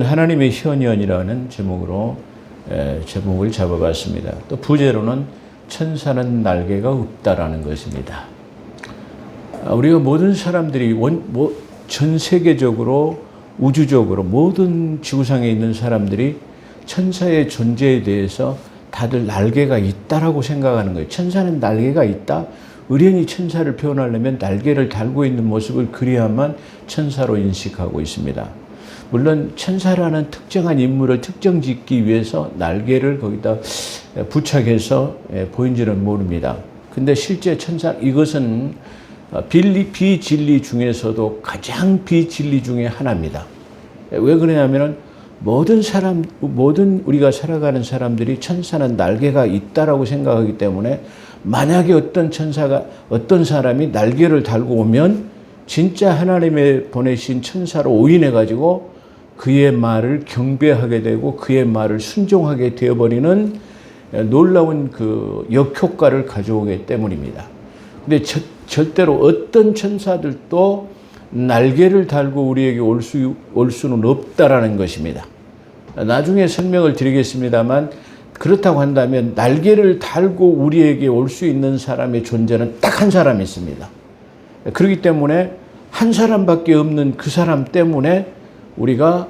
하나님의 현현이라는 제목으로 제목을 잡아봤습니다. 또 부제로는 천사는 날개가 없다라는 것입니다. 우리가 모든 사람들이 전 세계적으로 우주적으로 모든 지구상에 있는 사람들이 천사의 존재에 대해서 다들 날개가 있다라고 생각하는 거예요. 천사는 날개가 있다? 의련히 천사를 표현하려면 날개를 달고 있는 모습을 그리야만 천사로 인식하고 있습니다. 물론 천사라는 특정한 인물을 특정짓기 위해서 날개를 거기다 부착해서 보인지는 모릅니다. 근데 실제 천사, 이것은 비진리 중에서도 가장 비진리 중에 하나입니다. 왜 그러냐면은 모든 우리가 살아가는 사람들이 천사는 날개가 있다라고 생각하기 때문에 만약에 어떤 사람이 날개를 달고 오면 진짜 하나님의 보내신 천사로 오인해가지고 그의 말을 경배하게 되고 그의 말을 순종하게 되어버리는 놀라운 그 역효과를 가져오기 때문입니다. 근데 절대로 어떤 천사들도 날개를 달고 우리에게 올 수는 없다라는 것입니다. 나중에 설명을 드리겠습니다만 그렇다고 한다면 날개를 달고 우리에게 올 수 있는 사람의 존재는 딱 한 사람이 있습니다. 그렇기 때문에 한 사람밖에 없는 그 사람 때문에 우리가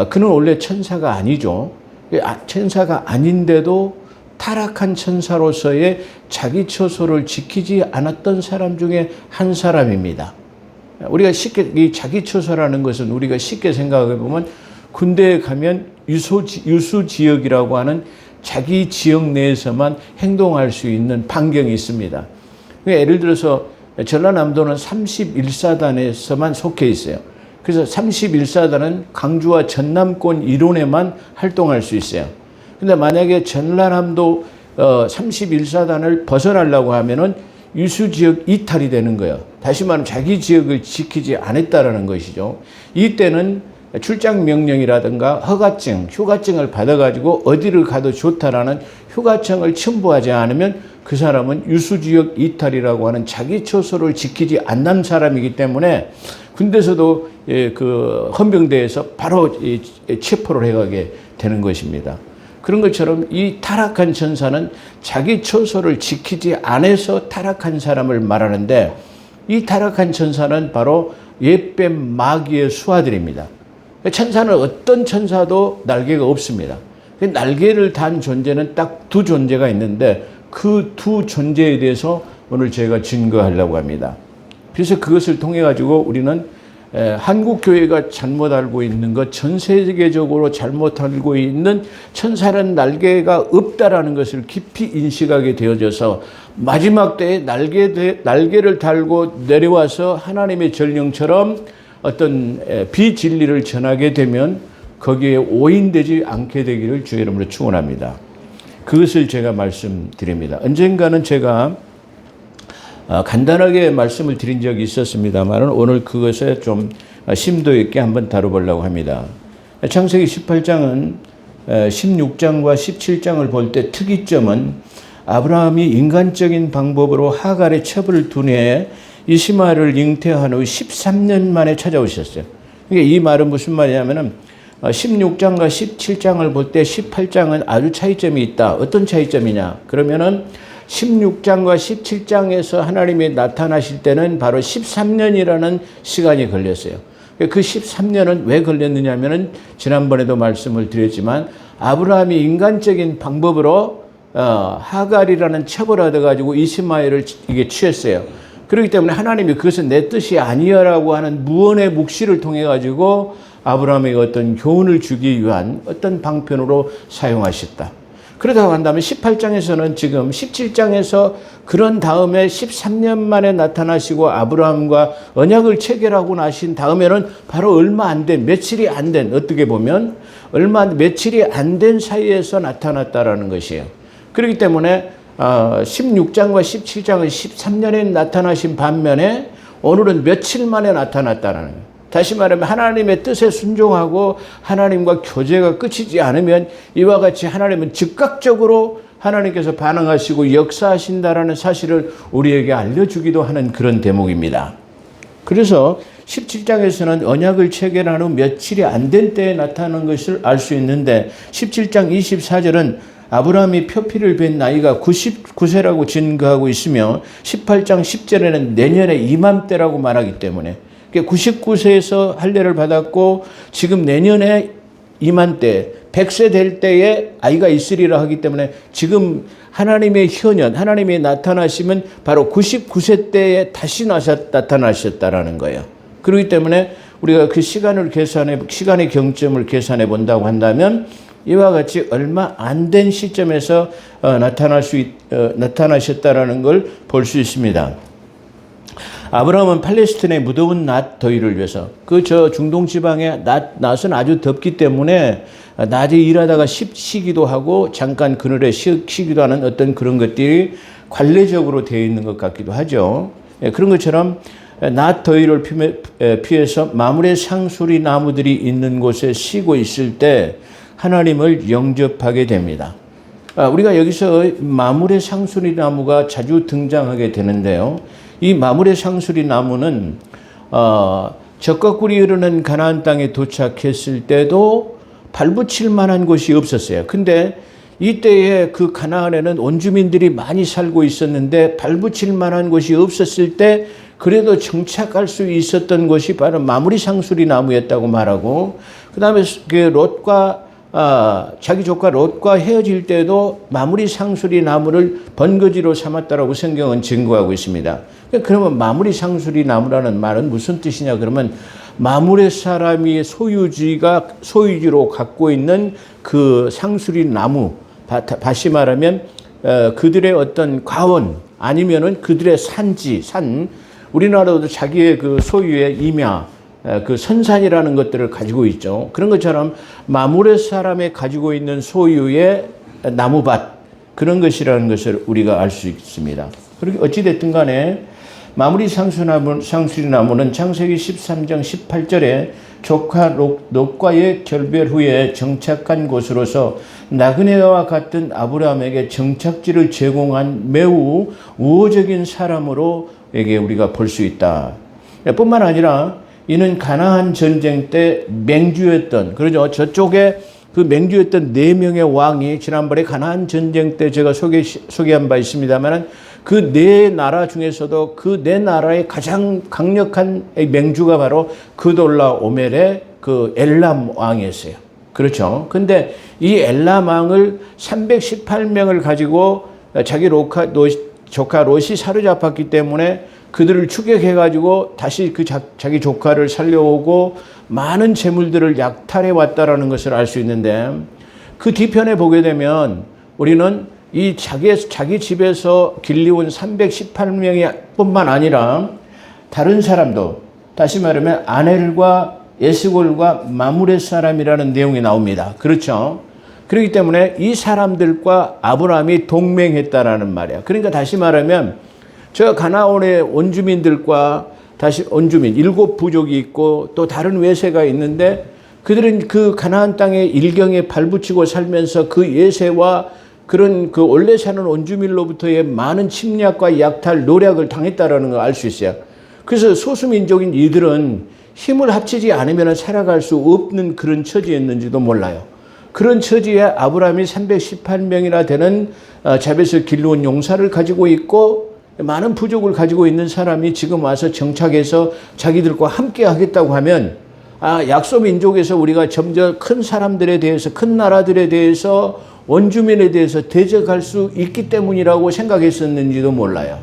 그는 원래 천사가 아니죠. 천사가 아닌데도 타락한 천사로서의 자기 처소를 지키지 않았던 사람 중에 한 사람입니다. 우리가 쉽게 이 자기 처소라는 것은 우리가 쉽게 생각해 보면 군대에 가면 유수 지역이라고 하는 자기 지역 내에서만 행동할 수 있는 반경이 있습니다. 예를 들어서 전라남도는 31사단에서만 속해 있어요. 그래서 31사단은 강주와 전남권 이론에만 활동할 수 있어요. 근데 만약에 전라남도 31사단을 벗어나려고 하면은 유수지역 이탈이 되는 거예요. 다시 말하면 자기 지역을 지키지 않았다라는 것이죠. 이때는 출장 명령이라든가 휴가증을 받아가지고 어디를 가도 좋다라는 휴가증을 첨부하지 않으면 그 사람은 유수지역 이탈이라고 하는 자기 처소를 지키지 않는 사람이기 때문에 군대에서도 그 헌병대에서 바로 체포를 해가게 되는 것입니다. 그런 것처럼 이 타락한 천사는 자기 처소를 지키지 않아서 타락한 사람을 말하는데 이 타락한 천사는 바로 옛뱀 마귀의 수하들입니다. 천사는 어떤 천사도 날개가 없습니다. 날개를 단 존재는 딱 두 존재가 있는데 그 두 존재에 대해서 오늘 제가 증거하려고 합니다. 그래서 그것을 통해 가지고 우리는 한국 교회가 잘못 알고 있는 것, 전 세계적으로 잘못 알고 있는 천사는 날개가 없다라는 것을 깊이 인식하게 되어져서 마지막 때에 날개를 달고 내려와서 하나님의 전령처럼 어떤 비진리를 전하게 되면 거기에 오인되지 않게 되기를 주의 이름으로 축원합니다. 그것을 제가 말씀드립니다. 언젠가는 제가 간단하게 말씀을 드린 적이 있었습니다만 오늘 그것에 좀 심도 있게 한번 다뤄보려고 합니다. 창세기 18장은 16장과 17장을 볼 때 특이점은 아브라함이 인간적인 방법으로 하갈의 첩을 두뇌 이스마엘을 잉태한 후 13년 만에 찾아오셨어요. 이 말은 무슨 말이냐면은 16장과 17장을 볼 때 18장은 아주 차이점이 있다. 어떤 차이점이냐? 그러면은 16장과 17장에서 하나님이 나타나실 때는 바로 13년이라는 시간이 걸렸어요. 그 13년은 왜 걸렸느냐면은 지난번에도 말씀을 드렸지만 아브라함이 인간적인 방법으로 하갈이라는 첩을 얻어가지고 이스마엘을 이게 취했어요. 그렇기 때문에 하나님이 그것은 내 뜻이 아니야라고 하는 무언의 묵시를 통해 가지고 아브라함에게 어떤 교훈을 주기 위한 어떤 방편으로 사용하셨다. 그러다고 한다면 18장에서는 지금 17장에서 그런 다음에 13년 만에 나타나시고 아브라함과 언약을 체결하고 나신 다음에는 바로 얼마 안 된, 며칠이 안 된, 어떻게 보면 며칠이 안 된 사이에서 나타났다라는 것이에요. 그렇기 때문에 16장과 17장은 13년에 나타나신 반면에 오늘은 며칠 만에 나타났다는 거예요. 다시 말하면 하나님의 뜻에 순종하고 하나님과 교제가 끝이지 않으면 이와 같이 하나님은 즉각적으로 하나님께서 반응하시고 역사하신다라는 사실을 우리에게 알려주기도 하는 그런 대목입니다. 그래서 17장에서는 언약을 체결한 후 며칠이 안 된 때에 나타나는 것을 알 수 있는데 17장 24절은 아브라함이 표피를 뵌 나이가 99세라고 증거하고 있으며 18장 10절에는 내년에 이맘때라고 말하기 때문에 99세에서 할례를 받았고 지금 내년에 이맘때 100세 될 때에 아이가 있으리라 하기 때문에 지금 하나님의 현현, 하나님의 나타나심은 바로 99세 때에 다시 나타나셨다라는 거예요. 그렇기 때문에 우리가 그 시간의 경점을 계산해 본다고 한다면 이와 같이 얼마 안 된 시점에서 나타나셨다라는 걸 볼 수 있습니다. 아브라함은 팔레스틴의 무더운 낮 더위를 위해서 중동 지방의 낮은 아주 덥기 때문에 낮에 일하다가 쉬기도 하고 잠깐 그늘에 쉬기도 하는 어떤 그런 것들이 관례적으로 되어 있는 것 같기도 하죠. 그런 것처럼 낮 더위를 피해서 마물의 상수리 나무들이 있는 곳에 쉬고 있을 때 하나님을 영접하게 됩니다. 우리가 여기서 마물의 상수리 나무가 자주 등장하게 되는데요. 이 마물의 상수리 나무는 젖과 꿀이 흐르는 가나안 땅에 도착했을 때도 발붙일 만한 곳이 없었어요. 근데 이때에 그 가나안에는 원주민들이 많이 살고 있었는데 발붙일 만한 곳이 없었을 때 그래도 정착할 수 있었던 곳이 바로 마무리 상수리 나무였다고 말하고, 그 다음에 자기 조카 롯과 헤어질 때도 마무리 상수리 나무를 번거지로 삼았다라고 성경은 증거하고 있습니다. 그러면 마무리 상수리 나무라는 말은 무슨 뜻이냐? 그러면 마물의 사람이 소유지로 갖고 있는 그 상수리 나무, 다시 말하면 그들의 어떤 과원 아니면은 그들의 산, 우리나라도 자기의 그 소유의 임야, 그 선산이라는 것들을 가지고 있죠. 그런 것처럼 마물의 사람이 가지고 있는 소유의 나무밭, 그런 것이라는 것을 우리가 알 수 있습니다. 그렇게 어찌됐든 간에 마무리 상수리 나무는 창세기 13장 18절에 조카 롯과의 결별 후에 정착한 곳으로서 나그네와 같은 아브라함에게 정착지를 제공한 매우 우호적인 사람으로 우리가 볼 수 있다. 뿐만 아니라 이는 가나안 전쟁 때 맹주였던, 그러죠. 저쪽에 그 맹주였던 4명의 왕이 지난번에 가나안 전쟁 때 제가 소개한 바 있습니다만 그 4나라 중에서도 그 4나라의 가장 강력한 맹주가 바로 그돌라 오멜의 그 엘람 왕이었어요. 그렇죠. 근데 이 엘람 왕을 318명을 가지고 자기 조카 롯이 사로잡았기 때문에 그들을 추격해가지고 다시 자기 조카를 살려오고 많은 재물들을 약탈해 왔다라는 것을 알 수 있는데, 그 뒤편에 보게 되면 우리는 이 자기 집에서 길리온 318명이 뿐만 아니라 다른 사람도, 다시 말하면 아넬과 에스골과 마므렛 사람이라는 내용이 나옵니다. 그렇죠. 그렇기 때문에 이 사람들과 아브라함이 동맹했다라는 말이야. 그러니까 다시 말하면 저 가나안의 원주민들과 원주민 7부족이 있고 또 다른 외세가 있는데 그들은 그 가나안 땅의 일경에 발붙이고 살면서 그 예세와 그런 그 원래 사는 원주민로부터의 많은 침략과 약탈, 노략을 당했다라는 걸 알 수 있어요. 그래서 소수민족인 이들은 힘을 합치지 않으면 살아갈 수 없는 그런 처지였는지도 몰라요. 그런 처지에 아브라함이 318명이나 되는 자베스 길르온 용사를 가지고 있고 많은 부족을 가지고 있는 사람이 지금 와서 정착해서 자기들과 함께 하겠다고 하면 약소 민족에서 우리가 점점 큰 사람들에 대해서, 큰 나라들에 대해서, 원주민에 대해서 대적할 수 있기 때문이라고 생각했었는지도 몰라요.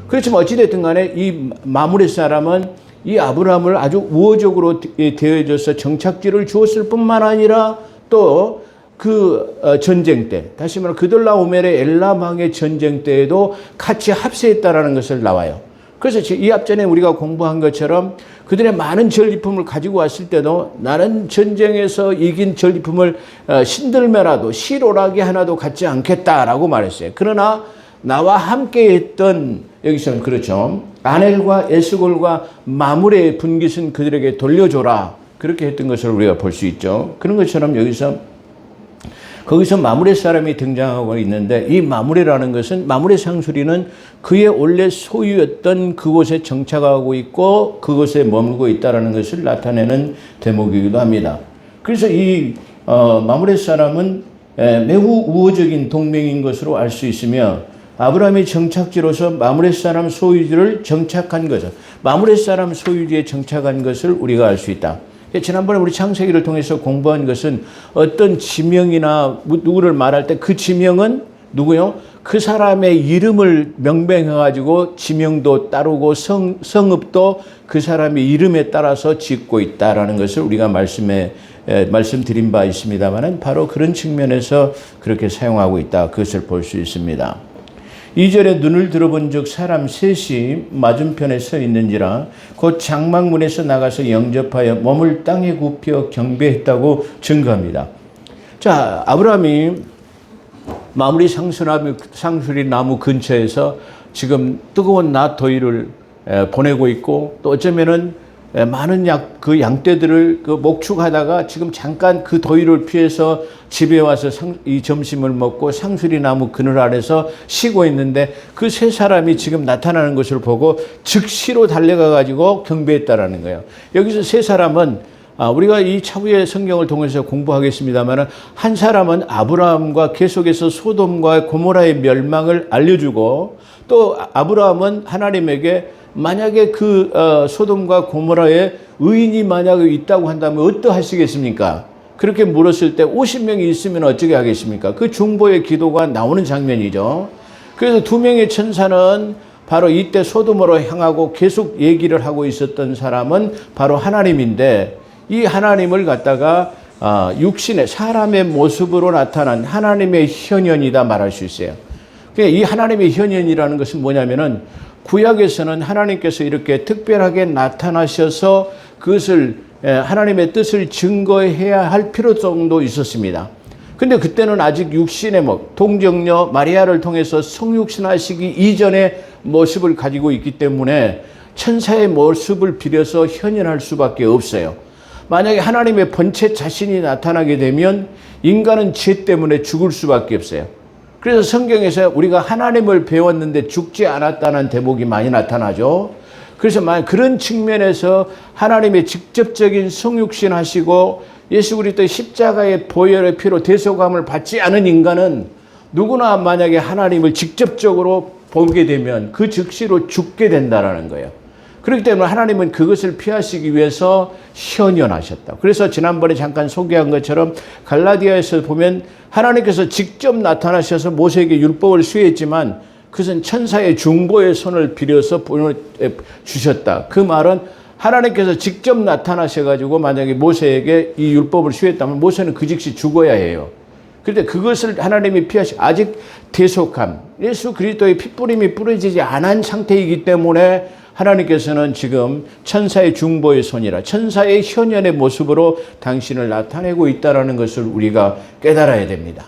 그렇지만 어찌됐든 간에 이 마므렛 사람은 이 아브라함을 아주 우호적으로 대해줘서 정착지를 주었을 뿐만 아니라 또 그 전쟁 때, 다시 말하면 그돌라오멜의 엘람 왕의 전쟁 때에도 같이 합세했다라는 것을 나와요. 그래서 이 앞전에 우리가 공부한 것처럼 그들의 많은 전리품을 가지고 왔을 때도 나는 전쟁에서 이긴 전리품을 신들매라도 실오라기 하나도 갖지 않겠다라고 말했어요. 그러나 나와 함께 했던, 여기서는 그렇죠, 아넬과 에스골과 마므레의 분깃은 그들에게 돌려줘라, 그렇게 했던 것을 우리가 볼 수 있죠. 그런 것처럼 여기서 거기서 마므레 사람이 등장하고 있는데 이 마므레라는 것은 마므레 상수리는 그의 원래 소유였던 그곳에 정착하고 있고 그곳에 머물고 있다는 것을 나타내는 대목이기도 합니다. 그래서 이 마므레 사람은 매우 우호적인 동맹인 것으로 알 수 있으며 아브라함의 정착지로서 마므레 사람 소유지를 정착한 것을 마므레 사람 소유지에 정착한 것을 우리가 알 수 있다. 지난번에 우리 창세기를 통해서 공부한 것은 어떤 지명이나 누구를 말할 때 그 지명은 누구요? 그 사람의 이름을 명명해가지고 지명도 따르고 성읍도 그 사람의 이름에 따라서 짓고 있다라는 것을 우리가 말씀드린 바 있습니다만은 바로 그런 측면에서 그렇게 사용하고 있다. 그것을 볼 수 있습니다. 2절에 눈을 들어본 적 사람 셋이 맞은편에 서 있는지라 곧 장막문에서 나가서 영접하여 몸을 땅에 굽혀 경배했다고 증거합니다. 자, 아브라함이 마므리 상수리 나무 근처에서 지금 뜨거운 낮 더위를 보내고 있고 또 어쩌면은 많은 그 양떼들을 목축하다가 지금 잠깐 그 더위를 피해서 집에 와서 이 점심을 먹고 상수리 나무 그늘 아래서 쉬고 있는데 그 세 사람이 지금 나타나는 것을 보고 즉시로 달려가 가지고 경배했다라는 거예요. 여기서 세 사람은 우리가 이 차후의 성경을 통해서 공부하겠습니다만 한 사람은 아브라함과 계속해서 소돔과 고모라의 멸망을 알려주고 또 아브라함은 하나님에게 만약에 그 소돔과 고모라에 의인이 만약에 있다고 한다면 어떠하시겠습니까? 그렇게 물었을 때 50명이 있으면 어떻게 하겠습니까? 그 중보의 기도가 나오는 장면이죠. 그래서 두 명의 천사는 바로 이때 소돔으로 향하고 계속 얘기를 하고 있었던 사람은 바로 하나님인데 이 하나님을 갖다가 육신의 사람의 모습으로 나타난 하나님의 현현이다 말할 수 있어요. 이 하나님의 현현이라는 것은 뭐냐면은 구약에서는 하나님께서 이렇게 특별하게 나타나셔서 그것을 하나님의 뜻을 증거해야 할 필요성도 있었습니다. 근데 그때는 아직 육신의 동정녀 마리아를 통해서 성육신하시기 이전의 모습을 가지고 있기 때문에 천사의 모습을 빌어서 현현할 수밖에 없어요. 만약에 하나님의 본체 자신이 나타나게 되면 인간은 죄 때문에 죽을 수밖에 없어요. 그래서 성경에서 우리가 하나님을 배웠는데 죽지 않았다는 대목이 많이 나타나죠. 그래서 그런 측면에서 하나님의 직접적인 성육신 하시고 예수 그리스도의 십자가의 보혈의 피로 대속함을 받지 않은 인간은 누구나 만약에 하나님을 직접적으로 보게 되면 그 즉시로 죽게 된다는 거예요. 그렇기 때문에 하나님은 그것을 피하시기 위해서 현현하셨다. 그래서 지난번에 잠깐 소개한 것처럼 갈라디아에서 보면 하나님께서 직접 나타나셔서 모세에게 율법을 수여했지만 그것은 천사의 중보의 손을 빌어서 주셨다. 그 말은 하나님께서 직접 나타나셔가지고 만약에 모세에게 이 율법을 수여했다면 모세는 그 즉시 죽어야 해요. 그런데 그것을 하나님이 아직 대속함, 예수 그리스도의 핏뿌림이 뿌려지지 않은 상태이기 때문에 하나님께서는 지금 천사의 중보의 손이라 천사의 현현의 모습으로 당신을 나타내고 있다는 것을 우리가 깨달아야 됩니다.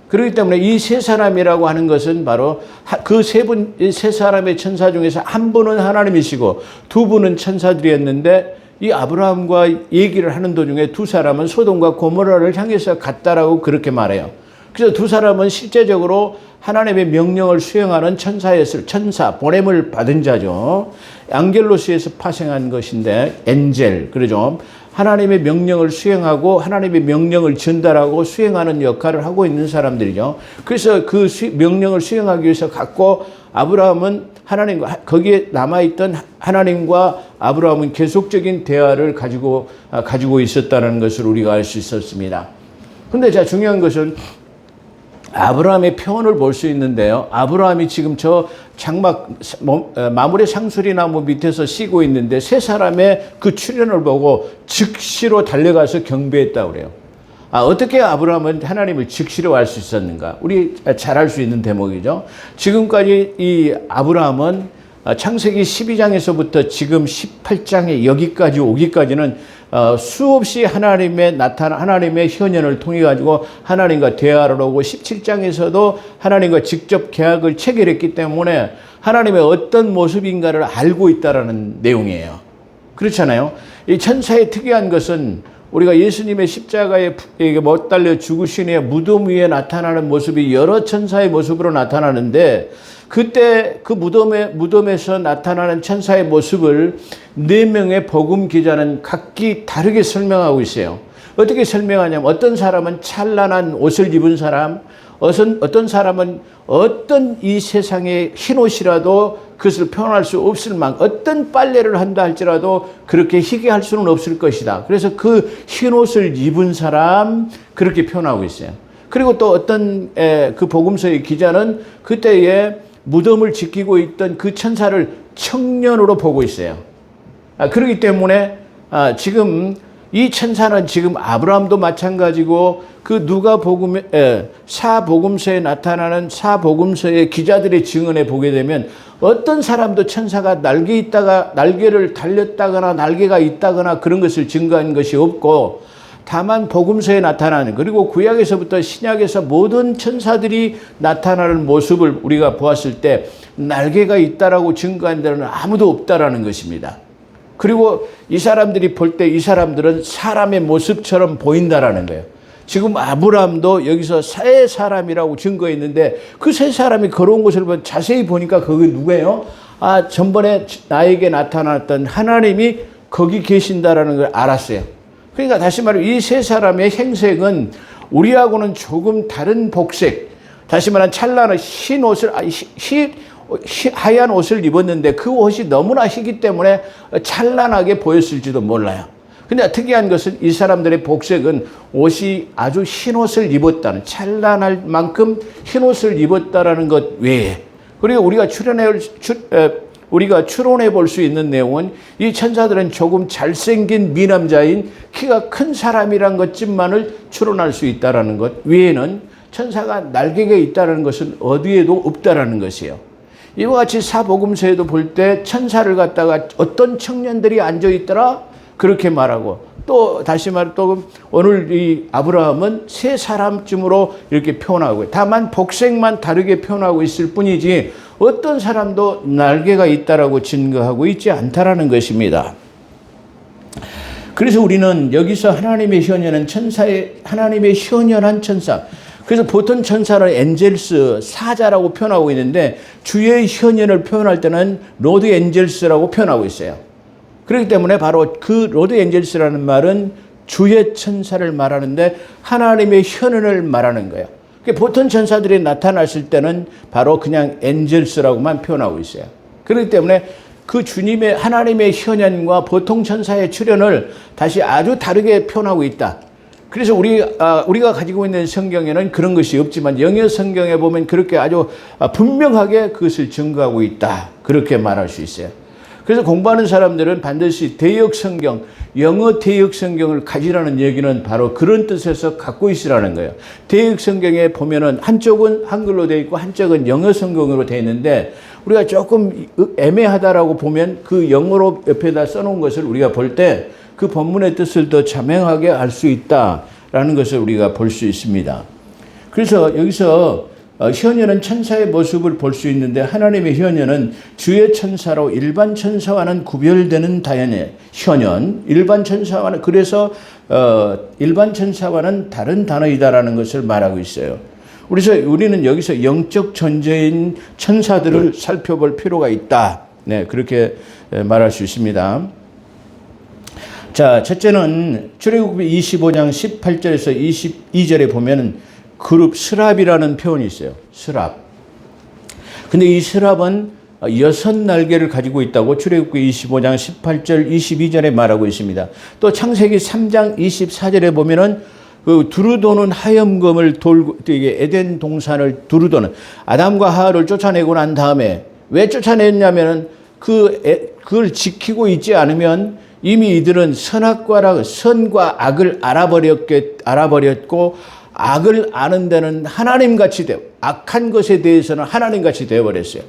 그렇기 때문에 이 세 사람이라고 하는 것은 바로 그 세 사람의 천사 중에서 한 분은 하나님이시고 두 분은 천사들이었는데 이 아브라함과 얘기를 하는 도중에 두 사람은 소돔과 고모라를 향해서 갔다라고 그렇게 말해요. 그래서 두 사람은 실제적으로 하나님의 명령을 수행하는 천사, 보냄을 받은 자죠. 앙겔로스에서 파생한 것인데, 엔젤, 그러죠. 하나님의 명령을 수행하고 하나님의 명령을 전달하고 수행하는 역할을 하고 있는 사람들이죠. 그래서 그 명령을 수행하기 위해서 갔고, 아브라함은 하나님과, 거기에 남아있던 하나님과 아브라함은 계속적인 대화를 가지고 있었다는 것을 우리가 알 수 있었습니다. 근데 자, 중요한 것은 아브라함의 표현을 볼 수 있는데요. 아브라함이 지금 저 마므레 상수리 나무 밑에서 쉬고 있는데 세 사람의 그 출현을 보고 즉시로 달려가서 경배했다고 그래요. 어떻게 아브라함은 하나님을 즉시로 알 수 있었는가? 우리 잘 알 수 있는 대목이죠. 지금까지 이 아브라함은 창세기 12장에서부터 지금 18장에 여기까지 오기까지는 수없이 하나님의 현현을 통해 가지고 하나님과 대화를 하고 17장에서도 하나님과 직접 계약을 체결했기 때문에 하나님의 어떤 모습인가를 알고 있다라는 내용이에요. 그렇잖아요. 이 천사의 특이한 것은 우리가 예수님의 십자가에 못 달려 죽으신 후에 무덤 위에 나타나는 모습이 여러 천사의 모습으로 나타나는데, 그때 그 무덤에서 나타나는 천사의 모습을 4명의 복음 기자는 각기 다르게 설명하고 있어요. 어떻게 설명하냐면, 어떤 사람은 찬란한 옷을 입은 사람, 어떤 사람은 어떤 이 세상의 흰옷이라도 그것을 표현할 수 없을 만큼, 어떤 빨래를 한다 할지라도 그렇게 희게 할 수는 없을 것이다. 그래서 그 흰옷을 입은 사람, 그렇게 표현하고 있어요. 그리고 또 어떤 그 복음서의 기자는 그때에 무덤을 지키고 있던 그 천사를 청년으로 보고 있어요. 그렇기 때문에 지금 이 천사는 지금 아브라함도 마찬가지고, 그 사복음서에 나타나는 사복음서의 기자들의 증언에 보게 되면 어떤 사람도 천사가 날개를 달렸다거나 날개가 있다거나 그런 것을 증거한 것이 없고, 다만 복음서에 나타나는, 그리고 구약에서부터 신약에서 모든 천사들이 나타나는 모습을 우리가 보았을 때 날개가 있다라고 증거한 데는 아무도 없다라는 것입니다. 그리고 이 사람들이 볼 때 이 사람들은 사람의 모습처럼 보인다라는 거예요. 지금 아브라함도 여기서 세 사람이라고 증거했는데, 그 세 사람이 걸어온 것을 자세히 보니까 그게 누구예요? 전번에 나에게 나타났던 하나님이 거기 계신다라는 걸 알았어요. 그러니까 다시 말해 이 세 사람의 행색은 우리하고는 조금 다른 복색, 다시 말하면 찬란한 흰 옷을 하얀 옷을 입었는데 그 옷이 너무나 희기 때문에 찬란하게 보였을지도 몰라요. 근데 특이한 것은 이 사람들의 복색은 옷이 아주 흰 옷을 입었다는, 찬란할 만큼 흰 옷을 입었다라는 것 외에, 그리고 우리가 추론해 볼 수 있는 내용은 이 천사들은 조금 잘생긴 미남자인 키가 큰 사람이란 것쯤만을 추론할 수 있다라는 것 외에는 천사가 날개가 있다는 것은 어디에도 없다라는 것이에요. 이와 같이 사복음서에도 볼 때 천사를 갖다가 어떤 청년들이 앉아 있더라 그렇게 말하고, 또 다시 말해 또 오늘 이 아브라함은 세 사람쯤으로 이렇게 표현하고, 다만 복색만 다르게 표현하고 있을 뿐이지 어떤 사람도 날개가 있다라고 증거하고 있지 않다라는 것입니다. 그래서 우리는 여기서 하나님의 현현은 하나님의 현현한 천사, 그래서 보통 천사를 엔젤스, 사자라고 표현하고 있는데 주의 현현을 표현할 때는 로드 엔젤스라고 표현하고 있어요. 그렇기 때문에 바로 그 로드 엔젤스라는 말은 주의 천사를 말하는데 하나님의 현현을 말하는 거예요. 보통 천사들이 나타났을 때는 바로 그냥 엔젤스라고만 표현하고 있어요. 그렇기 때문에 그 주님의 하나님의 현현과 보통 천사의 출현을 다시 아주 다르게 표현하고 있다. 그래서 우리가 가지고 있는 성경에는 그런 것이 없지만 영어 성경에 보면 그렇게 아주 분명하게 그것을 증거하고 있다. 그렇게 말할 수 있어요. 그래서 공부하는 사람들은 반드시 대역 성경, 영어 대역 성경을 가지라는 얘기는 바로 그런 뜻에서 갖고 있으라는 거예요. 대역 성경에 보면은 한쪽은 한글로 되어 있고 한쪽은 영어 성경으로 되어 있는데, 우리가 조금 애매하다라고 보면 그 영어로 옆에다 써놓은 것을 우리가 볼 때 그 본문의 뜻을 더 자명하게 알 수 있다라는 것을 우리가 볼 수 있습니다. 그래서 여기서 현현은 천사의 모습을 볼 수 있는데, 하나님의 현현은 주의 천사로 일반 천사와는 구별되는 다연의 현현, 일반 천사와는, 그래서 일반 천사와는 다른 단어이다라는 것을 말하고 있어요. 그래서 우리는 여기서 영적 존재인 천사들을 살펴볼 필요가 있다. 네, 그렇게 말할 수 있습니다. 자, 첫째는 출애굽기 25장 18절에서 22절에 보면은 그룹 스랍이라는 표현이 있어요. 스랍. 근데 이 스랍은 6 날개를 가지고 있다고 출애굽기 25장 18절 22절에 말하고 있습니다. 또 창세기 3장 24절에 보면은 그 두루도는 하염금을 돌고, 이게 에덴 동산을 두루도는 아담과 하와를 쫓아내고 난 다음에 왜 쫓아냈냐면은 그걸 지키고 있지 않으면 이미 이들은 선과 악을 알아버렸고, 악을 아는 데는 하나님같이 되고, 악한 것에 대해서는 하나님같이 되어버렸어요.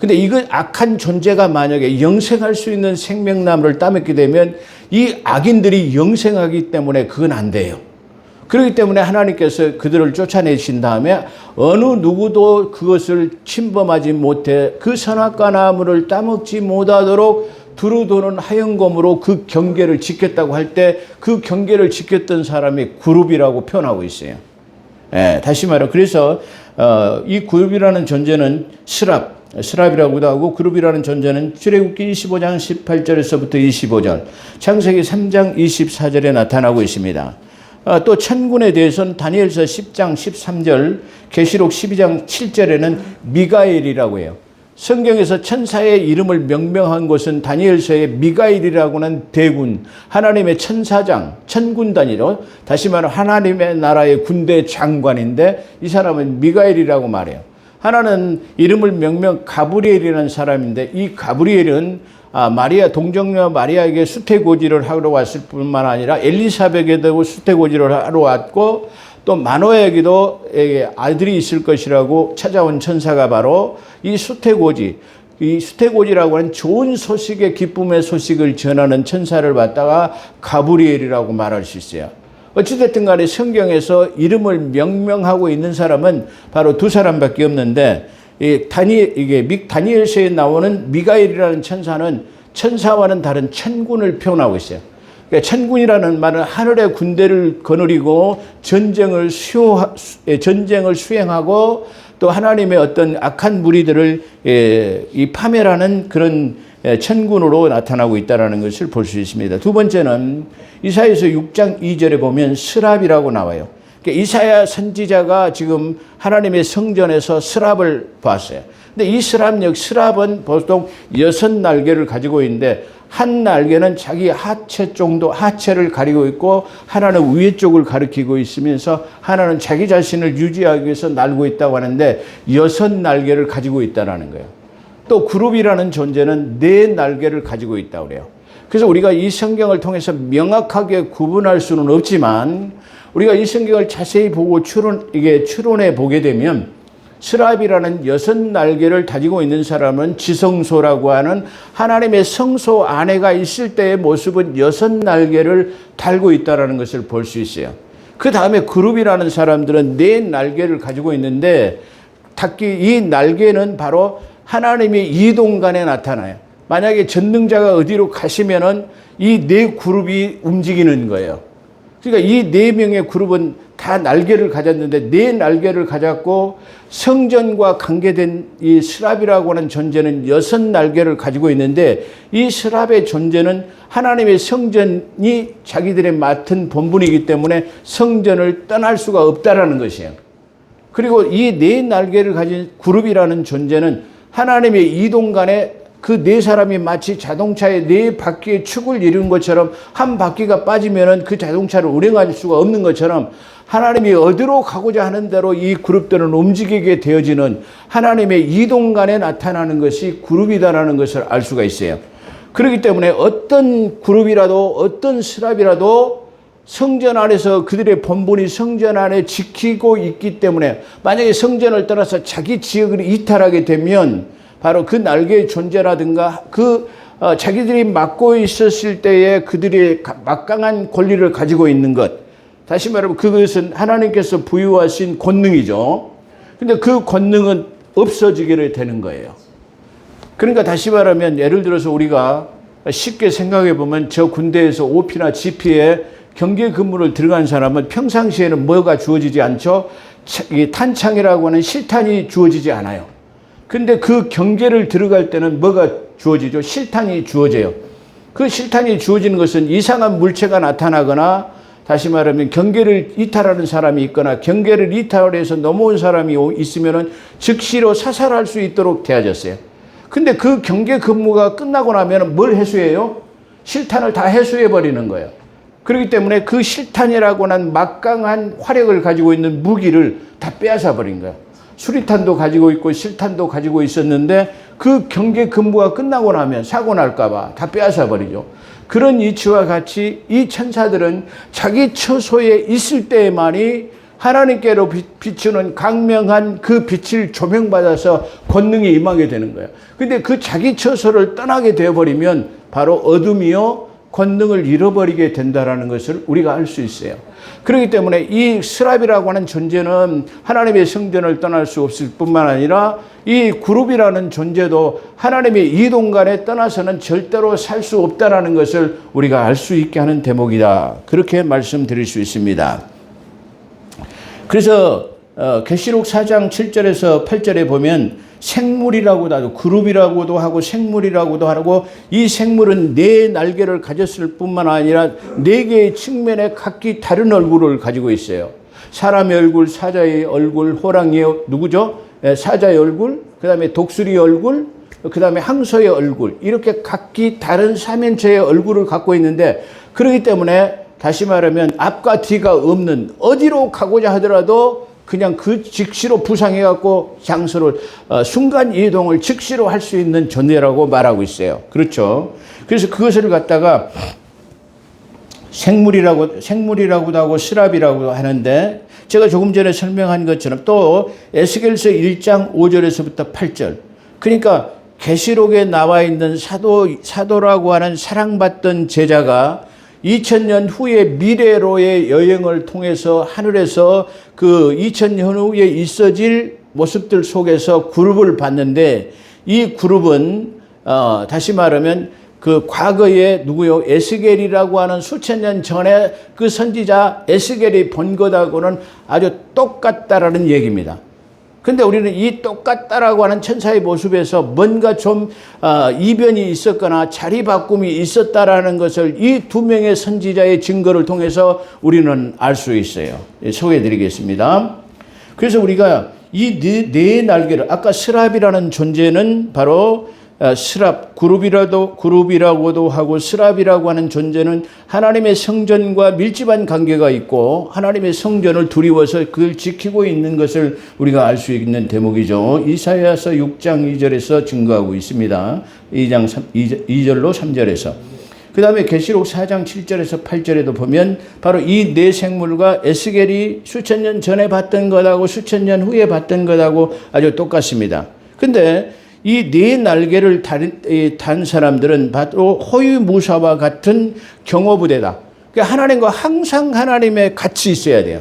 근데 이거 악한 존재가 만약에 영생할 수 있는 생명나무를 따먹게 되면 이 악인들이 영생하기 때문에 그건 안 돼요. 그렇기 때문에 하나님께서 그들을 쫓아내신 다음에 어느 누구도 그것을 침범하지 못해 그 선악과 나무를 따먹지 못하도록 두루 도는 하얀검으로 그 경계를 지켰다고 할 때 그 경계를 지켰던 사람이 그룹이라고 표현하고 있어요. 예, 다시 말해 그래서 이 그룹이라는 존재는 스랍이라고도 하고 그룹이라는 존재는 출애굽기 25장 18절에서부터 25절, 창세기 3장 24절에 나타나고 있습니다. 또 천군에 대해서는 다니엘서 10장 13절, 계시록 12장 7절에는 미가엘이라고 해요. 성경에서 천사의 이름을 명명한 곳은 다니엘서의 미가엘이라고 하는 대군, 하나님의 천사장, 천군단이로, 다시 말하면 하나님의 나라의 군대 장관인데 이 사람은 미가엘이라고 말해요. 하나는 이름을 명명 가브리엘이라는 사람인데 이 가브리엘은 마리아 동정녀 마리아에게 수태고지를 하러 왔을 뿐만 아니라 엘리사벳에게도 수태고지를 하러 왔고 또 마노아에게도 아들이 있을 것이라고 찾아온 천사가 바로 이 수태고지라고 하는 좋은 소식의 기쁨의 소식을 전하는 천사를 받다가 가브리엘이라고 말할 수 있어요. 어찌됐든 간에 성경에서 이름을 명명하고 있는 사람은 바로 두 사람밖에 없는데 다니엘서에 나오는 미가엘이라는 천사는 천사와는 다른 천군을 표현하고 있어요. 그러니까 천군이라는 말은 하늘의 군대를 거느리고 전쟁을 수행하고 또 하나님의 어떤 악한 무리들을 파멸하는 그런 천군으로 나타나고 있다는 것을 볼 수 있습니다. 두 번째는 이사야서 6장 2절에 보면 스랍이라고 나와요. 그러니까 이사야 선지자가 지금 하나님의 성전에서 스랍을 봤어요. 근데 이 스랍은 보통 6날개를 가지고 있는데 한 날개는 자기 하체를 가리고 있고 하나는 위에 쪽을 가리키고 있으면서 하나는 자기 자신을 유지하기 위해서 날고 있다고 하는데 6날개를 가지고 있다는 거예요. 또 그룹이라는 존재는 4날개를 가지고 있다고 그래요. 그래서 우리가 이 성경을 통해서 명확하게 구분할 수는 없지만 우리가 이 성경을 자세히 보고 추론해 보게 되면 스랍이라는 6날개를 가지고 있는 사람은 지성소라고 하는 하나님의 성소 안에가 있을 때의 모습은 6날개를 달고 있다는 것을 볼 수 있어요. 그 다음에 그룹이라는 사람들은 4날개를 가지고 있는데 특히 이 날개는 바로 하나님의 이동간에 나타나요. 만약에 전능자가 어디로 가시면은 이 4그룹이 움직이는 거예요. 그러니까 이 4명의 그룹은 다 날개를 가졌는데 4날개를 가졌고 성전과 관계된 이 스랍이라고 하는 존재는 6날개를 가지고 있는데 이 스랍의 존재는 하나님의 성전이 자기들의 맡은 본분이기 때문에 성전을 떠날 수가 없다라는 것이에요. 그리고 이 4날개를 가진 그룹이라는 존재는 하나님의 이동간에 그 4사람이 마치 자동차의 4바퀴의 축을 이룬 것처럼 한 바퀴가 빠지면은 그 자동차를 운행할 수가 없는 것처럼 하나님이 어디로 가고자 하는 대로 이 그룹들은 움직이게 되어지는 하나님의 이동간에 나타나는 것이 그룹이다라는 것을 알 수가 있어요. 그렇기 때문에 어떤 그룹이라도 어떤 스랍이라도 성전 안에서 그들의 본분이 성전 안에 지키고 있기 때문에 만약에 성전을 떠나서 자기 지역을 이탈하게 되면 바로 그 날개의 존재라든가 자기들이 맡고 있었을 때에 그들이 막강한 권리를 가지고 있는 것, 다시 말하면 그것은 하나님께서 부여하신 권능이죠. 근데 그 권능은 없어지게 되는 거예요. 그러니까 다시 말하면 예를 들어서 우리가 쉽게 생각해 보면 저 군대에서 OP나 GP에 경계 근무를 들어간 사람은 평상시에는 뭐가 주어지지 않죠? 탄창이라고 하는 실탄이 주어지지 않아요. 근데 그 경계를 들어갈 때는 뭐가 주어지죠? 실탄이 주어져요. 그 실탄이 주어지는 것은 이상한 물체가 나타나거나 다시 말하면 경계를 이탈하는 사람이 있거나 경계를 이탈해서 넘어온 사람이 있으면은 즉시로 사살할 수 있도록 되어졌어요. 근데 그 경계 근무가 끝나고 나면 뭘 해소해요? 실탄을 다 해소해 버리는 거예요. 그렇기 때문에 그 실탄이라고 하는 막강한 화력을 가지고 있는 무기를 다 빼앗아 버린 거예요. 수리탄도 가지고 있고 실탄도 가지고 있었는데 그 경계 근무가 끝나고 나면 사고 날까 봐 다 빼앗아 버리죠. 그런 이치와 같이 이 천사들은 자기 처소에 있을 때에만이 하나님께로 비추는 강명한 그 빛을 조명받아서 권능이 임하게 되는 거예요. 근데 그 자기 처소를 떠나게 되어버리면 바로 어둠이요 권능을 잃어버리게 된다라는 것을 우리가 알 수 있어요. 그렇기 때문에 이 스랍이라고 하는 존재는 하나님의 성전을 떠날 수 없을 뿐만 아니라 이 그룹이라는 존재도 하나님의 이동간에 떠나서는 절대로 살 수 없다라는 것을 우리가 알 수 있게 하는 대목이다. 그렇게 말씀드릴 수 있습니다. 그래서 계시록 4장 7절에서 8절에 보면 생물이라고도 하고 그룹이라고도 하고 생물이라고도 하고 이 생물은 네 날개를 가졌을 뿐만 아니라 네 개의 측면에 각기 다른 얼굴을 가지고 있어요. 사람의 얼굴, 사자의 얼굴, 호랑이의 누구죠? 사자의 얼굴, 그 다음에 독수리의 얼굴, 그 다음에 항소의 얼굴, 이렇게 각기 다른 사면체의 얼굴을 갖고 있는데, 그렇기 때문에 다시 말하면 앞과 뒤가 없는, 어디로 가고자 하더라도 그냥 그 즉시로 부상해갖고 장소를 순간 이동을 즉시로 할 수 있는 존재라고 말하고 있어요. 그렇죠. 그래서 그것을 갖다가 생물이라고도 하고 스랍이라고도 하는데, 제가 조금 전에 설명한 것처럼 또 에스겔서 1장 5절에서부터 8절, 그러니까 계시록에 나와 있는 사도라고 하는 사랑받던 제자가 2000년 후에 미래로의 여행을 통해서 하늘에서 그 2000년 후에 있어질 모습들 속에서 그룹을 봤는데, 이 그룹은 다시 말하면 그 과거에 누구요? 에스겔이라고 하는 수천 년 전에 그 선지자 에스겔이 본 것하고는 아주 똑같다라는 얘기입니다. 근데 우리는 이 똑같다라고 하는 천사의 모습에서 뭔가 좀 이변이 있었거나 자리 바꿈이 있었다라는 것을 이 두 명의 선지자의 증거를 통해서 우리는 알 수 있어요. 소개해 드리겠습니다. 그래서 우리가 이 네 날개를, 아까 스랍이라는 존재는 바로 스랍, 그룹이라고도 하고 스랍이라고 하는 존재는 하나님의 성전과 밀집한 관계가 있고 하나님의 성전을 두려워서 그걸 지키고 있는 것을 우리가 알 수 있는 대목이죠. 이사야서 6장 2절에서 증거하고 있습니다. 2절로 3절에서. 그 다음에 계시록 4장 7절에서 8절에도 보면 바로 이 네 생물과 에스겔이 수천 년 전에 봤던 것하고 수천 년 후에 봤던 것하고 아주 똑같습니다. 근데 이 네 날개를 단 사람들은 바로 호위무사와 같은 경호부대다. 그러니까 하나님과 항상 하나님의 같이 있어야 돼요.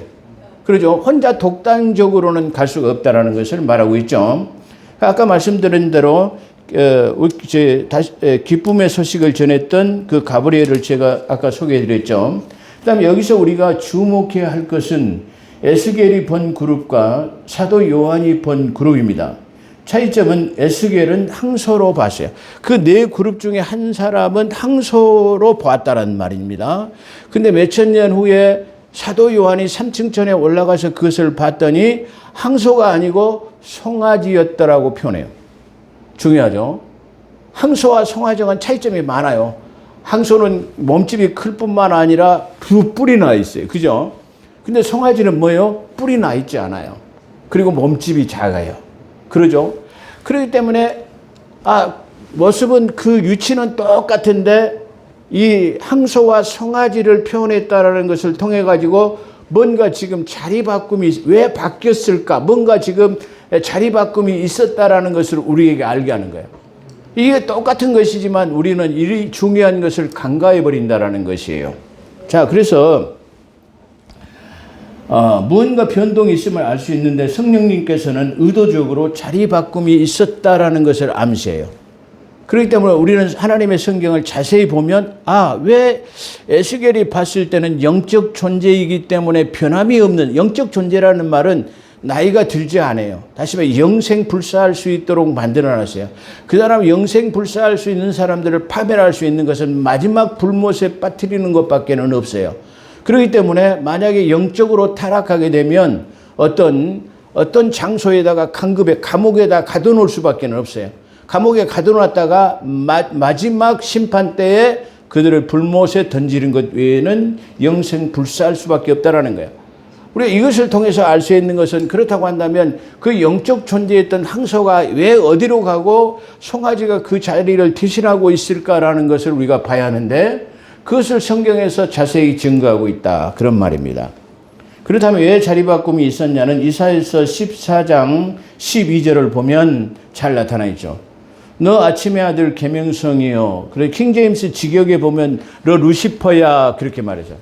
그러죠. 혼자 독단적으로는 갈 수가 없다라는 것을 말하고 있죠. 아까 말씀드린 대로 기쁨의 소식을 전했던 그 가브리엘을 제가 아까 소개해드렸죠. 그다음에 여기서 우리가 주목해야 할 것은 에스겔이 본 그룹과 사도 요한이 본 그룹입니다. 차이점은 에스겔은 항소로 봤어요. 그 네 그룹 중에 한 사람은 항소로 보았다는 말입니다. 근데 몇천 년 후에 사도 요한이 3층천에 올라가서 그것을 봤더니 항소가 아니고 송아지였더라고 표현해요. 중요하죠. 항소와 송아지는 차이점이 많아요. 항소는 몸집이 클 뿐만 아니라 뿔이 나 있어요. 그죠? 근데 송아지는 뭐예요? 뿔이 나 있지 않아요. 그리고 몸집이 작아요. 그러죠? 그렇기 때문에 모습은 그 위치는 똑같은데 이 항소와 송아지를 표현했다라는 것을 통해 가지고 뭔가 지금 자리 바꿈이 왜 바뀌었을까? 뭔가 지금 자리 바꿈이 있었다라는 것을 우리에게 알게 하는 거예요. 이게 똑같은 것이지만 우리는 이 중요한 것을 간과해 버린다라는 것이에요. 자, 그래서 무언가 변동이 있음을 알 수 있는데 성령님께서는 의도적으로 자리 바꿈이 있었다라는 것을 암시해요. 그렇기 때문에 우리는 하나님의 성경을 자세히 보면 왜 에스겔이 봤을 때는 영적 존재이기 때문에 변함이 없는, 영적 존재라는 말은 나이가 들지 않아요. 다시 말해 영생 불사할 수 있도록 만들어놨어요. 그 사람 영생 불사할 수 있는 사람들을 파멸할 수 있는 것은 마지막 불못에 빠뜨리는 것밖에는 없어요. 그렇기 때문에 만약에 영적으로 타락하게 되면 어떤 장소에다가 감옥에다 가둬놓을 수밖에 없어요. 감옥에 가둬놨다가 마지막 심판 때에 그들을 불못에 던지는 것 외에는 영생 불사할 수밖에 없다라는 거예요. 우리가 이것을 통해서 알 수 있는 것은, 그렇다고 한다면 그 영적 존재였던 항소가 왜 어디로 가고 송아지가 그 자리를 대신하고 있을까라는 것을 우리가 봐야 하는데, 그것을 성경에서 자세히 증거하고 있다, 그런 말입니다. 그렇다면 왜 자리 바꿈이 있었냐는 이사야서 14장 12절을 보면 잘 나타나 있죠. 너 아침의 아들 계명성이요. 그래 킹제임스 직역에 보면 너 루시퍼야 그렇게 말하죠.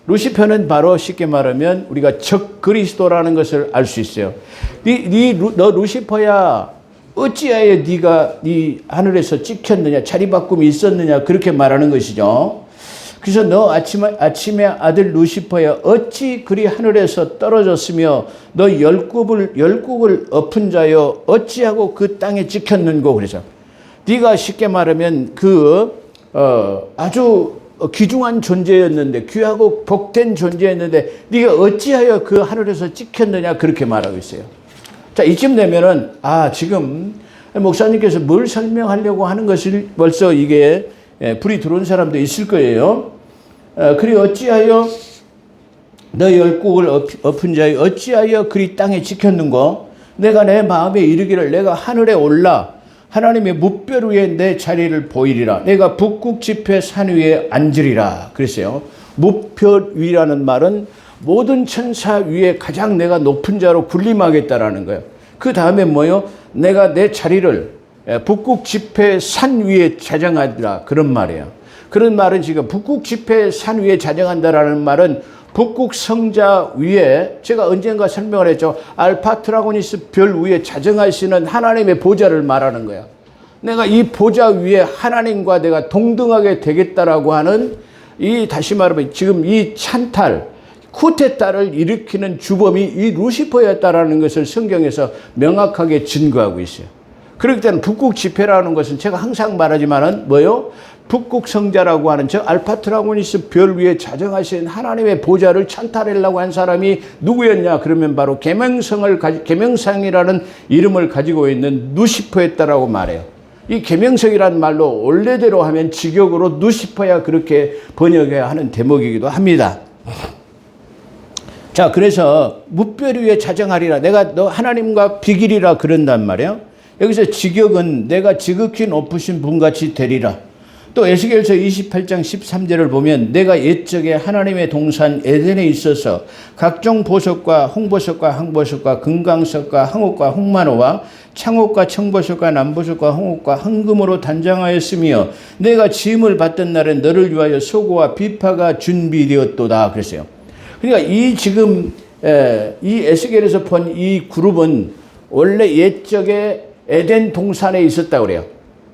루시퍼는 바로 쉽게 말하면 우리가 적 그리스도라는 것을 알 수 있어요. 너 루시퍼야. 어찌하여 네가 네 하늘에서 찍혔느냐, 자리바꿈이 있었느냐 그렇게 말하는 것이죠. 그래서 너 아침의 아들 루시퍼야 어찌 그리 하늘에서 떨어졌으며 너 열국을 엎은 자여 어찌하고 그 땅에 찍혔는고 그래서 네가 쉽게 말하면 아주 귀중한 존재였는데 귀하고 복된 존재였는데 네가 어찌하여 그 하늘에서 찍혔느냐 그렇게 말하고 있어요. 자, 이쯤 되면은 지금 목사님께서 뭘 설명하려고 하는 것을 벌써 이게 불이 들어온 사람도 있을 거예요. 그리 어찌하여 너 열국을 엎은 자여 어찌하여 그리 땅에 찍혔는고 내가 내 마음에 이르기를 내가 하늘에 올라 하나님의 무별 위에 내 자리를 보이리라. 내가 북극 지폐 산 위에 앉으리라. 그랬어요. 무별 위라는 말은 모든 천사 위에 가장 내가 높은 자로 군림하겠다라는 거예요. 그 다음에 뭐요? 내가 내 자리를 북극 지폐 산 위에 자정하리라. 그런 말이에요. 그런 말은 지금 북극 지폐 산 위에 자정한다라는 말은 북극 성자 위에 제가 언젠가 설명을 했죠. 알파 트라고니스 별 위에 자정하시는 하나님의 보좌를 말하는 거야. 내가 이 보좌 위에 하나님과 내가 동등하게 되겠다라고 하는 다시 말하면 지금 이 찬탈 쿠데타를 일으키는 주범이 이 루시퍼였다라는 것을 성경에서 명확하게 증거하고 있어요. 그렇기 때문에 북극 지폐라는 것은 제가 항상 말하지만은 뭐요? 북극 성자라고 하는 저 알파 트라고니스 별 위에 자정하신 하나님의 보좌를 찬탈하려고 한 사람이 누구였냐? 그러면 바로 계명성이라는 이름을 가지고 있는 루시퍼였다라고 말해요. 이 계명성이라는 말로 원래대로 하면 직역으로 루시퍼야 그렇게 번역해야 하는 대목이기도 합니다. 자, 그래서 무별 위에 자정하리라. 내가 너 하나님과 비기리라 그런단 말이에요. 여기서 직역은 내가 지극히 높으신 분같이 되리라. 또 에스겔서 28장 13절을 보면 내가 옛적에 하나님의 동산 에덴에 있어서 각종 보석과 홍보석과 항보석과 금강석과 항옥과 홍만호와 창옥과 청보석과 남보석과 홍옥과 황금으로 단장하였으며 내가 지음을 받던 날에 너를 위하여 소고와 비파가 준비되었도다 그랬어요. 그러니까 이 지금 이 에스겔에서 본 이 그룹은 원래 옛적에 에덴 동산에 있었다고 그래요.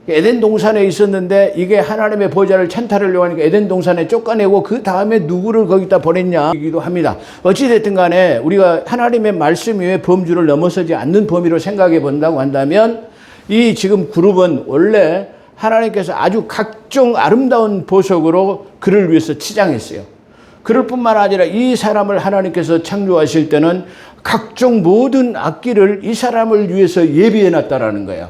에덴 동산에 있었는데 이게 하나님의 보좌를 찬탈하려고 하니까 에덴 동산에 쫓아내고 그 다음에 누구를 거기다 보냈냐 이기도 합니다. 어찌됐든 간에 우리가 하나님의 말씀 위에 범주를 넘어서지 않는 범위로 생각해 본다고 한다면 이 지금 그룹은 원래 하나님께서 아주 각종 아름다운 보석으로 그를 위해서 치장했어요. 그럴 뿐만 아니라 이 사람을 하나님께서 창조하실 때는 각종 모든 악기를 이 사람을 위해서 예비해 놨다라는 거예요.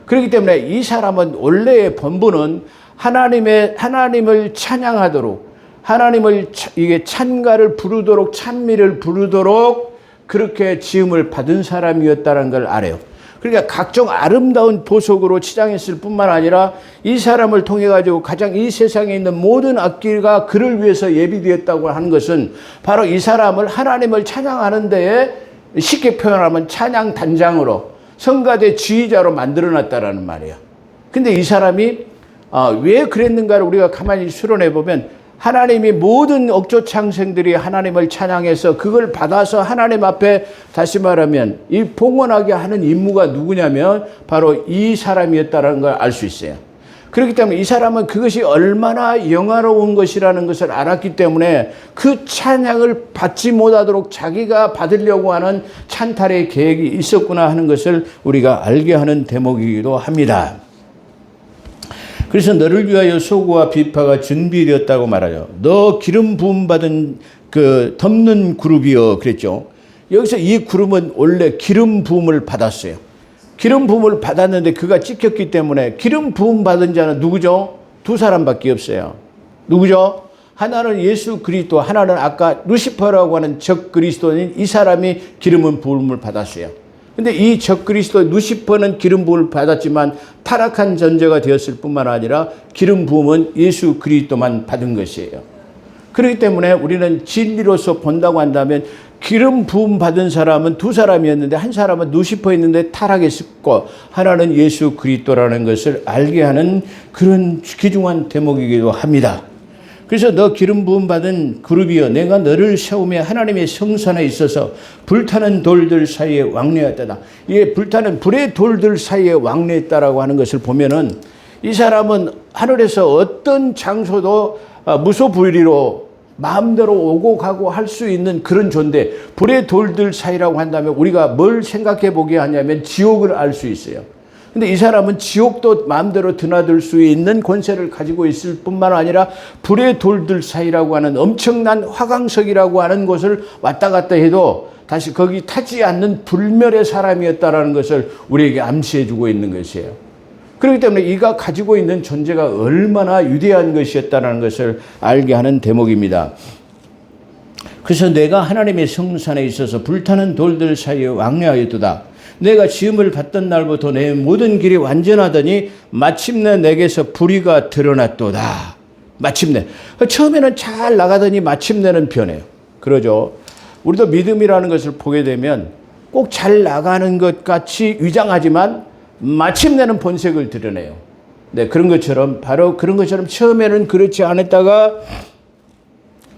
그렇기 때문에 이 사람은 원래의 본분은 하나님을 찬양하도록 하나님을 이게 찬가를 부르도록 찬미를 부르도록 그렇게 지음을 받은 사람이었다는 걸 알아요. 그러니까 각종 아름다운 보석으로 치장했을 뿐만 아니라 이 사람을 통해 가지고 가장 이 세상에 있는 모든 악기가 그를 위해서 예비되었다고 하는 것은 바로 이 사람을 하나님을 찬양하는 데에 쉽게 표현하면 찬양 단장으로 성가대 지휘자로 만들어놨다라는 말이에요. 근데 이 사람이 왜 그랬는가를 우리가 가만히 수론해 보면 하나님이 모든 억조 창생들이 하나님을 찬양해서 그걸 받아서 하나님 앞에 다시 말하면 이 봉헌하게 하는 임무가 누구냐면 바로 이 사람이었다는 걸 알 수 있어요. 그렇기 때문에 이 사람은 그것이 얼마나 영화로운 것이라는 것을 알았기 때문에 그 찬양을 받지 못하도록 자기가 받으려고 하는 찬탈의 계획이 있었구나 하는 것을 우리가 알게 하는 대목이기도 합니다. 그래서 너를 위하여 소고와 비파가 준비되었다고 말하죠. 너 기름 부음 받은 그 덮는 그룹이여 그랬죠. 여기서 이 그룹은 원래 기름 부음을 받았어요. 기름 부음을 받았는데 그가 찍혔기 때문에 기름 부음 받은 자는 누구죠? 두 사람밖에 없어요. 누구죠? 하나는 예수 그리스도, 하나는 아까 루시퍼라고 하는 적 그리스도인 이 사람이 기름 부음을 받았어요. 근데 이 적 그리스도 루시퍼는 기름 부음을 받았지만 타락한 존재가 되었을 뿐만 아니라 기름 부음은 예수 그리스도만 받은 것이에요. 그렇기 때문에 우리는 진리로서 본다고 한다면 기름 부음 받은 사람은 두 사람이었는데 한 사람은 루시퍼였는데 타락했었고 하나는 예수 그리스도라는 것을 알게 하는 그런 귀중한 대목이기도 합니다. 그래서 너 기름 부음 받은 그룹이여 내가 너를 세우며 하나님의 성산에 있어서 불타는 돌들 사이에 왕래했다. 이게 불타는 불의 돌들 사이에 왕래했다라고 하는 것을 보면은 이 사람은 하늘에서 어떤 장소도 무소불위로 마음대로 오고 가고 할 수 있는 그런 존재. 불의 돌들 사이라고 한다면 우리가 뭘 생각해 보게 하냐면 지옥을 알 수 있어요. 근데 이 사람은 지옥도 마음대로 드나들 수 있는 권세를 가지고 있을 뿐만 아니라 불의 돌들 사이라고 하는 엄청난 화강석이라고 하는 곳을 왔다 갔다 해도 다시 거기 타지 않는 불멸의 사람이었다라는 것을 우리에게 암시해 주고 있는 것이에요. 그렇기 때문에 이가 가지고 있는 존재가 얼마나 위대한 것이었다는 것을 알게 하는 대목입니다. 그래서 내가 하나님의 성산에 있어서 불타는 돌들 사이에 왕래하였도다. 내가 지음을 받던 날부터 내 모든 길이 완전하더니 마침내 내게서 불의가 드러났도다. 마침내. 처음에는 잘 나가더니 마침내는 변해요. 그러죠. 우리도 믿음이라는 것을 보게 되면 꼭 잘 나가는 것 같이 위장하지만 마침내는 본색을 드러내요. 네, 그런 것처럼 바로 그런 것처럼 처음에는 그렇지 않았다가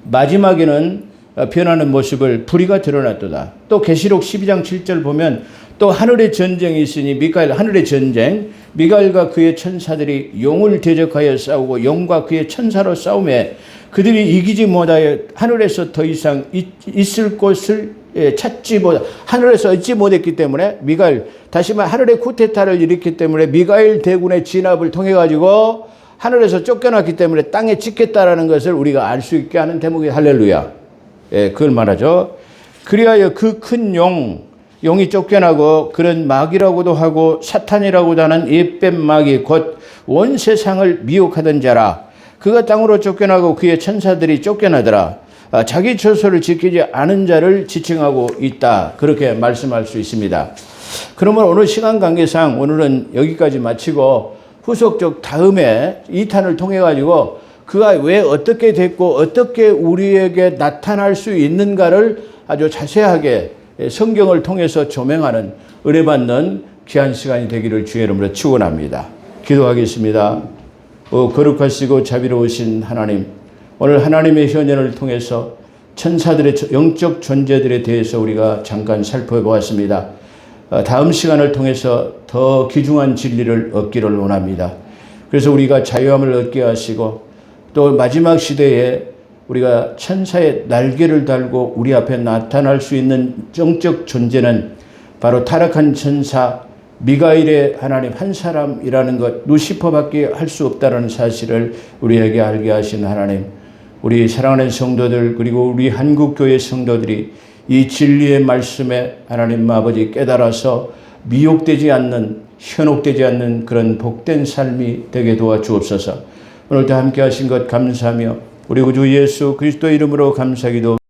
마지막에는 변하는 모습을 불의가 드러났도다. 또 계시록 12장 7절 보면 또 하늘의 전쟁이 있으니 미가엘 하늘의 전쟁 미가엘과 그의 천사들이 용을 대적하여 싸우고 용과 그의 천사로 싸우매 그들이 이기지 못하여 하늘에서 더 이상 있을 곳을 찾지 못 하늘에서 얻지 못했기 때문에 미가엘 다시 말해 하늘의 쿠데타를 일으켰기 때문에 미가엘 대군의 진압을 통해 가지고 하늘에서 쫓겨났기 때문에 땅에 찍혔다라는 것을 우리가 알 수 있게 하는 대목이 할렐루야. 예, 그걸 말하죠. 그리하여 그 큰 용이 쫓겨나고 그런 마귀라고도 하고 사탄이라고도 하는 옛뱀 마귀 곧 온 세상을 미혹하던 자라. 그가 땅으로 쫓겨나고 그의 천사들이 쫓겨나더라. 자기 처소를 지키지 않은 자를 지칭하고 있다. 그렇게 말씀할 수 있습니다. 그러면 오늘 시간 관계상 오늘은 여기까지 마치고 후속적 다음에 2탄을 통해 가지고 그가 왜 어떻게 됐고 어떻게 우리에게 나타날 수 있는가를 아주 자세하게 성경을 통해서 조명하는 은혜받는 귀한 시간이 되기를 주의 이름으로 축원합니다. 기도하겠습니다. 거룩하시고 자비로우신 하나님, 오늘 하나님의 현현을 통해서 천사들의 영적 존재들에 대해서 우리가 잠깐 살펴보았습니다. 다음 시간을 통해서 더 귀중한 진리를 얻기를 원합니다. 그래서 우리가 자유함을 얻게 하시고 또 마지막 시대에 우리가 천사의 날개를 달고 우리 앞에 나타날 수 있는 영적 존재는 바로 타락한 천사 미가엘의 하나님 한 사람이라는 것, 루시퍼밖에 할 수 없다는 사실을 우리에게 알게 하신 하나님, 우리 사랑하는 성도들 그리고 우리 한국교회 성도들이 이 진리의 말씀에 하나님 아버지 깨달아서 미혹되지 않는, 현혹되지 않는 그런 복된 삶이 되게 도와주옵소서. 오늘도 함께 하신 것 감사하며 우리 구주 예수 그리스도 이름으로 감사기도